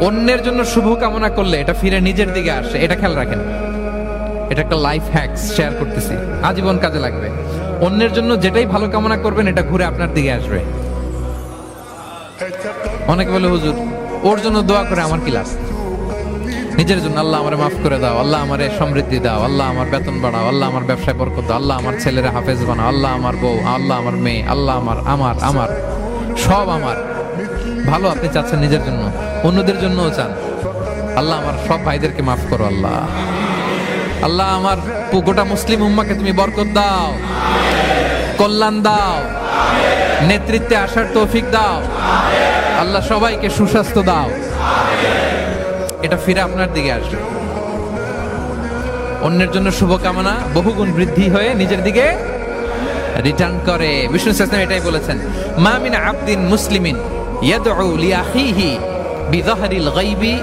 অন্যের জন্য শুভ কামনা করলে এটা ফিরে নিজের দিকে আসে, এটা খেয়াল রাখেন। এটা একটা লাইফ হ্যাকস শেয়ার করতেছি, আজীবন কাজে লাগবে। অন্যের জন্য যেটাই ভালো কামনা করবেন এটা ঘুরে আপনার দিকে আসবে। অনেকে বলে হুজুর ওর জন্য দোয়া করে আমার কি লাভ? নিজের জন্য আল্লাহ আমারে মাফ করে দাও, আল্লাহ আমারে সমৃদ্ধি দাও, আল্লাহ আমার বেতন বাড়াও, আল্লাহ আমার ব্যবসায় বরকত দাও, আল্লাহ আমার ছেলেরা হাফেজ বানাও, আল্লাহ আমার বউ, আল্লাহ আমার মেয়ে, আল্লাহ আমার আমার আমার সব আমার ভালো আপনি চাচ্ছেন নিজের জন্য, অন্যদের জন্যও চান। আল্লাহ আমার সব ভাইদেরকে মাফ করো, আল্লাহ আল্লাহ আমার গোটা মুসলিম উম্মাকে তুমি বরকত দাও, কল্যাণ দাও, নেতৃত্বে আসার তৌফিক দাও, আল্লাহ সবাইকে সুস্বাস্থ্য দাও। এটা ফিরে আপনার দিকে আসবে। অন্যের জন্য শুভকামনা বহুগুণ বৃদ্ধি হয়ে নিজের দিকে রিটার্ন করে। বিষ্ণু সাল্লাল্লাহু এটাই বলেছেন, মা মিন আবদিন মুসলিমিন ইয়াদউ লিআখিহি বিযাহরিল গায়বি